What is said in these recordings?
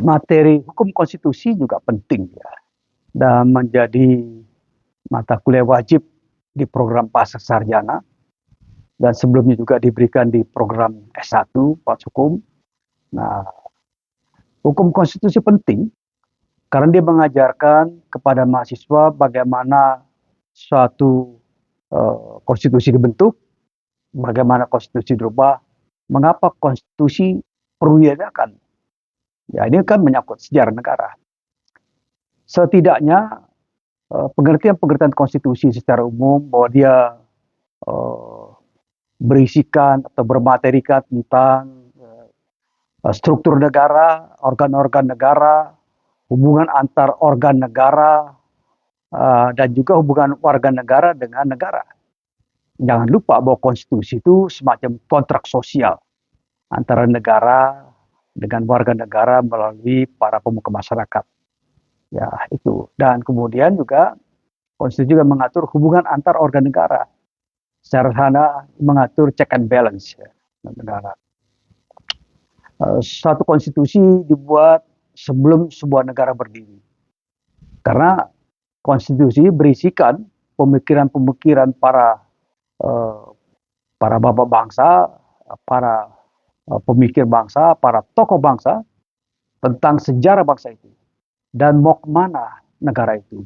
materi hukum konstitusi juga penting ya, dan menjadi mata kuliah wajib di program pasca sarjana, dan sebelumnya juga diberikan di program S1 Fakultas Hukum. Nah, hukum konstitusi penting karena dia mengajarkan kepada mahasiswa bagaimana suatu konstitusi dibentuk, bagaimana konstitusi dirubah, mengapa konstitusi perlu diadakan. Ya, ini kan menyangkut sejarah negara. Setidaknya pengertian-pengertian konstitusi secara umum bahwa dia berisikan atau bermaterikan tentang struktur negara, organ-organ negara, hubungan antar organ negara, dan juga hubungan warga negara dengan negara. Jangan lupa bahwa konstitusi itu semacam kontrak sosial antara negara dengan warga negara melalui para pemuka masyarakat. Ya, itu. Dan kemudian juga konstitusi juga mengatur hubungan antar organ negara. Secara sederhana mengatur check and balance ya, negara. Satu konstitusi dibuat sebelum sebuah negara berdiri. Karena konstitusi berisikan pemikiran-pemikiran para bapak bangsa, para pemikir bangsa, para tokoh bangsa tentang sejarah bangsa itu dan mau kemana negara itu.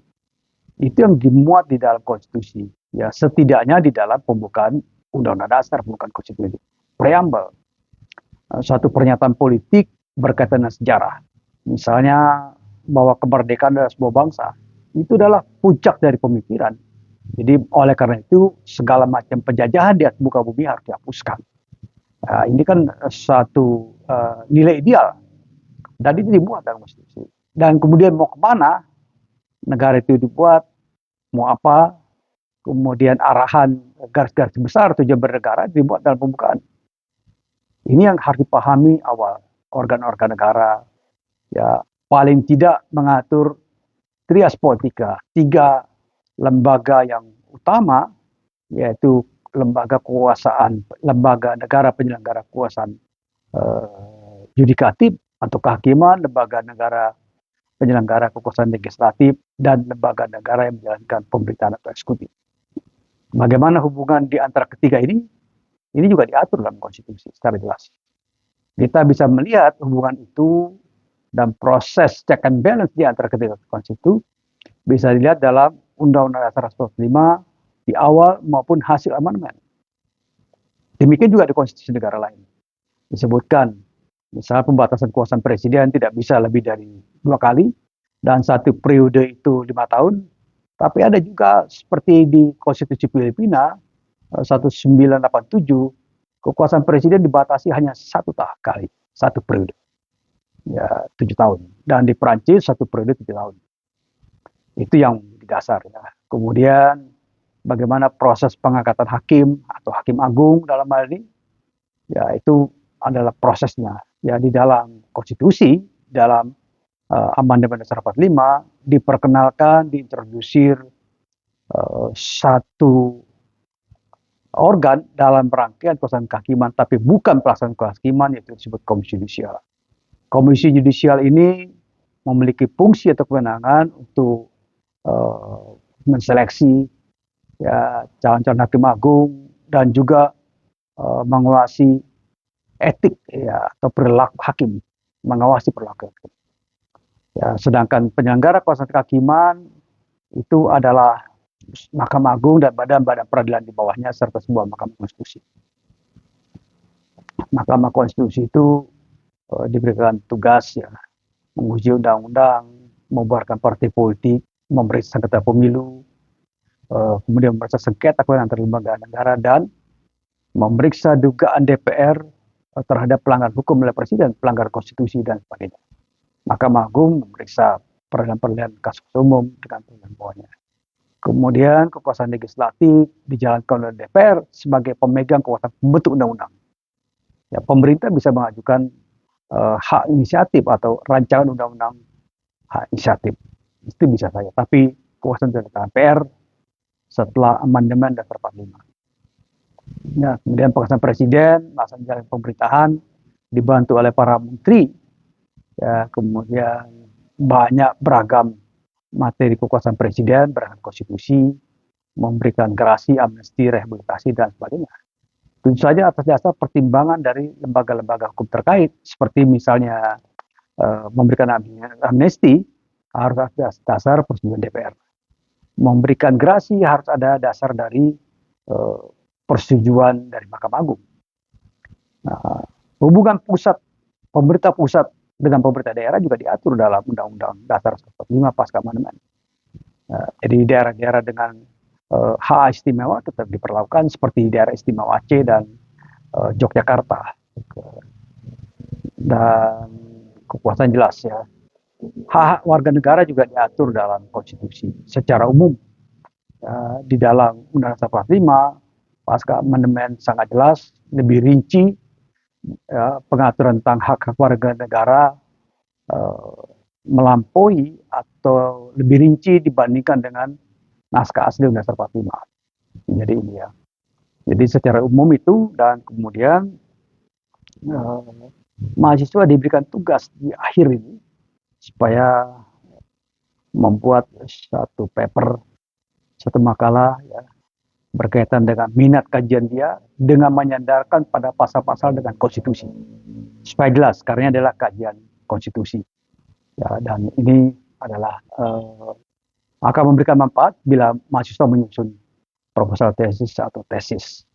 Itu yang dimuat di dalam konstitusi. Ya, setidaknya di dalam pembukaan Undang-Undang Dasar, pembukaan konstitusi, preambel, suatu pernyataan politik berkaitan dengan sejarah. Misalnya bahwa kemerdekaan adalah sebuah bangsa, itu adalah puncak dari pemikiran. Jadi oleh karena itu segala macam penjajahan di atas muka bumi harus dihapuskan. Ini kan suatu nilai ideal dan itu dibuat dalam konstitusi. Dan kemudian mau kemana negara itu dibuat, mau apa, kemudian arahan garis-garis besar tujuan bernegara dibuat dalam pembukaan. Ini yang harus dipahami awal. Organ-organ negara, ya paling tidak mengatur trias politika, 3 lembaga yang utama, yaitu lembaga kekuasaan, lembaga negara penyelenggara kekuasaan yudikatif atau kehakiman, lembaga negara penyelenggara kekuasaan legislatif, dan lembaga negara yang menjalankan pemerintahan atau eksekutif. Bagaimana hubungan di antara ketiga ini juga diatur dalam konstitusi secara jelas. Kita bisa melihat hubungan itu dan proses check and balance di antara ketiga konstitusi bisa dilihat dalam Undang-Undang Dasar 45 di awal maupun hasil amandemen. Demikian juga di konstitusi negara lain. Disebutkan, misalnya pembatasan kekuasaan presiden tidak bisa lebih dari 2 kali, dan 1 periode itu 5 tahun. Tapi ada juga seperti di konstitusi Filipina 1987, kekuasaan presiden dibatasi hanya 1 kali, 1 periode. Ya, 7 tahun. Dan di Prancis 1 periode 7 tahun. Itu yang dasar ya. Kemudian bagaimana proses pengangkatan hakim atau hakim agung dalam hal ini, ya itu adalah prosesnya. Ya di dalam konstitusi, dalam amandemen dasar 45 diperkenalkan, diintrodusir satu organ dalam rangkaian kekuasaan kehakiman, tapi bukan pelaksanaan kehakiman, yaitu disebut komisi yudisial. Komisi yudisial ini memiliki fungsi atau kewenangan untuk menseleksi ya calon-calon hakim agung dan juga mengawasi etik ya atau perilaku hakim, mengawasi perilaku hakim. Ya, sedangkan penyelenggara kekuasaan kehakiman itu adalah Mahkamah Agung dan badan-badan peradilan di bawahnya serta sebuah Mahkamah Konstitusi. Mahkamah Konstitusi itu diberikan tugas ya menguji undang-undang, membuarkan partai politik, memeriksa sengketa pemilu, kemudian memeriksa sengketa kewenangan antar lembaga negara, dan memeriksa dugaan DPR terhadap pelanggaran hukum oleh presiden, pelanggaran konstitusi dan sebagainya. Mahkamah Agung memeriksa peradilan-peradilan kasus umum dengan peradilan bawahnya. Kemudian kekuasaan legislatif dijalankan oleh DPR sebagai pemegang kekuasaan pembentuk undang-undang. Ya, pemerintah bisa mengajukan hak inisiatif atau rancangan undang-undang hak inisiatif. Itu bisa saja, tapi kekuasaan dari DPR setelah amandemen dasar 45. Nah, kemudian pengawasan presiden, melaksanakan pemerintahan dibantu oleh para menteri ya, kemudian banyak beragam materi kekuasaan presiden, beragam konstitusi, memberikan gerasi, amnesti, rehabilitasi, dan sebagainya. Tentu saja atas dasar pertimbangan dari lembaga-lembaga hukum terkait, seperti misalnya memberikan amnesti harus atas dasar persetujuan DPR. Memberikan gerasi harus ada dasar dari persetujuan dari Mahkamah Agung. Nah, hubungan pemerintah pusat dengan pemerintah daerah juga diatur dalam Undang-Undang Dasar 45 pasca amandemen. Jadi daerah-daerah dengan hak istimewa tetap diperlakukan seperti daerah istimewa Aceh dan Yogyakarta. Dan kekuasaan jelas ya. Hak warga negara juga diatur dalam konstitusi secara umum. Di dalam Undang-Undang 45 pasca amandemen sangat jelas, lebih rinci ya, pengaturan tentang hak warga negara melampaui atau lebih rinci dibandingkan dengan naskah asli Undang-Undang 45. Jadi ini ya. Jadi secara umum itu, dan kemudian mahasiswa diberikan tugas di akhir ini supaya membuat satu paper, satu makalah ya, berkaitan dengan minat kajian dia dengan menyandarkan pada pasal-pasal dengan konstitusi. Supaya jelas, karena ini adalah kajian konstitusi. Ya, dan ini adalah akan memberikan manfaat bila mahasiswa menyusun proposal tesis atau tesis.